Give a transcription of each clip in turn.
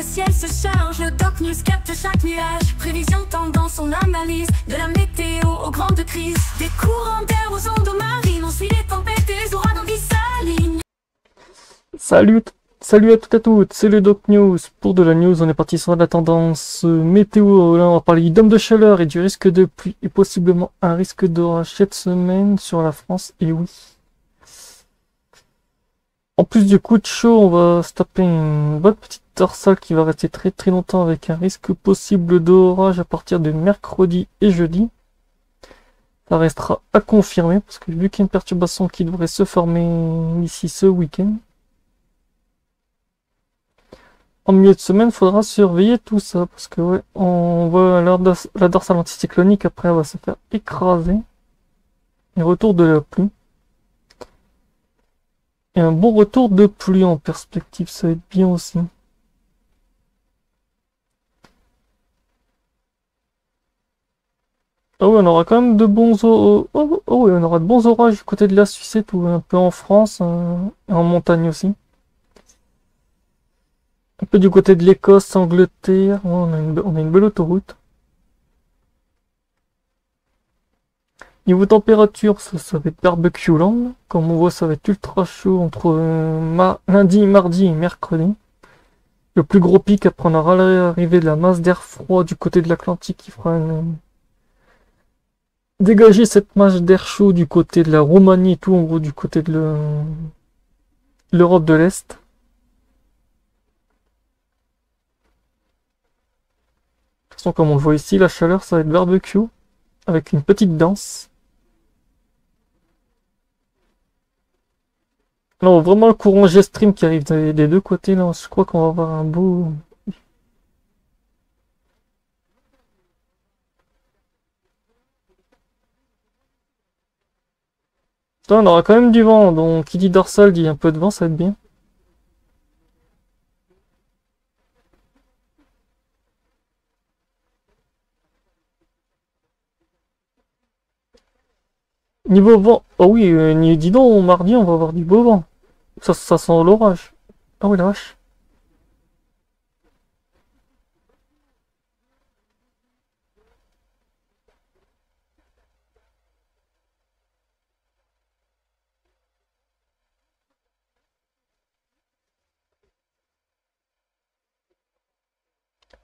ciel se charge, le Doc News capte chaque nuage. Prévision, tendance, on analyse. De la météo aux grandes crises. Des courants d'air aux ondes marines. On suit les tempêtes et les ouragans qui s'alignent. Salut à toutes et à toutes, c'est le Doc News. Pour de la news, on est parti sur la tendance météo. Là, on va parler du dôme de chaleur et du risque de pluie et possiblement un risque d'orage cette semaine sur la France. Et oui. En plus du coup de chaud, on va se taper une bonne petite dorsale qui va rester très très longtemps avec un risque possible d'orage à partir de mercredi et jeudi. Ça restera à confirmer parce que vu qu'il y a une perturbation qui devrait se former ici ce week-end. En milieu de semaine, il faudra surveiller tout ça parce que ouais, on voit la dorsale anticyclonique après elle va se faire écraser. Et retour de la pluie. Et un bon retour de pluie en perspective, ça va être bien aussi. Ah oui, on aura quand même de bons oui, on aura de bons orages du côté de la Suisse et tout, un peu en France et en montagne aussi. Un peu du côté de l'Écosse, Angleterre, ouais, on a une belle autoroute. Niveau température, ça va être barbecue land. Comme on voit, ça va être ultra chaud entre lundi, mardi et mercredi. Le plus gros pic, après on aura l'arrivée de la masse d'air froid du côté de l'Atlantique qui fera dégager cette masse d'air chaud du côté de la Roumanie et tout, en gros du côté de l'Europe de l'Est. De toute façon, comme on le voit ici, la chaleur, ça va être barbecue avec une petite danse. Là, on voit vraiment le courant G-Stream qui arrive des deux côtés. Là, je crois qu'on va avoir un beau... Là, on aura quand même du vent, donc qui dit dorsale dit un peu de vent, ça va être bien. Niveau vent, oh oui, dis donc, mardi on va avoir du beau vent. Ça sent l'orage. Ah oui, la vache.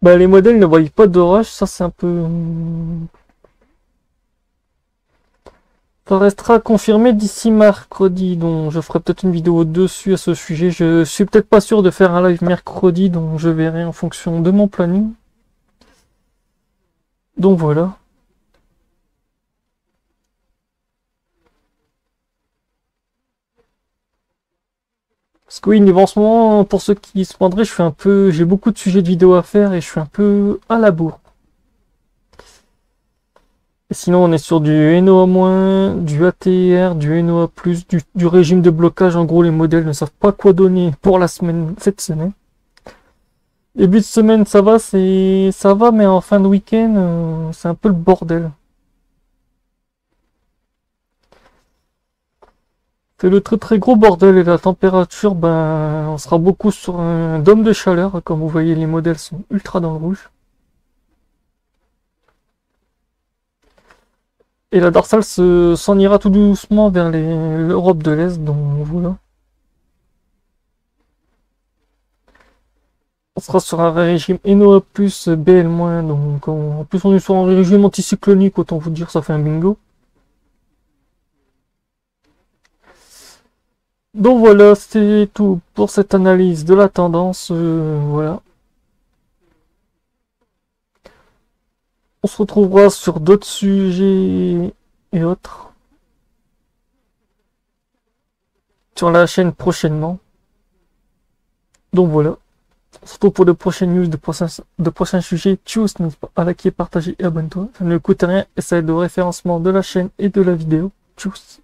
Bah les modèles ne voient pas d'orage, ça c'est un peu... Ça restera confirmé d'ici mercredi, donc je ferai peut-être une vidéo dessus à ce sujet. Je suis peut-être pas sûr de faire un live mercredi, donc je verrai en fonction de mon planning. Donc voilà. Parce que oui, niveau en ce moment, pour ceux qui se demandraient, j'ai beaucoup de sujets de vidéos à faire et je suis un peu à la bourre. Et sinon, on est sur du NOA-, du ATR, du NOA+, du régime de blocage. En gros, les modèles ne savent pas quoi donner pour cette semaine. Début de semaine, ça va, mais en fin de week-end, c'est un peu le bordel. C'est le très très gros bordel et la température, ben, on sera beaucoup sur un dôme de chaleur. Comme vous voyez, les modèles sont ultra dans le rouge. Et la dorsale s'en ira tout doucement vers l'Europe de l'Est, donc voilà. On sera sur un régime NOA+, BL-, donc en plus on est sur un régime anticyclonique, autant vous dire, ça fait un bingo. Donc voilà, c'est tout pour cette analyse de la tendance, voilà. On se retrouvera sur d'autres sujets et autres sur la chaîne prochainement. Donc voilà. On se retrouve pour de prochaines news, de prochains sujets. Tchuss, n'hésite pas à liker, partager et abonne-toi. Ça ne coûte rien et ça aide au référencement de la chaîne et de la vidéo. Tchuss.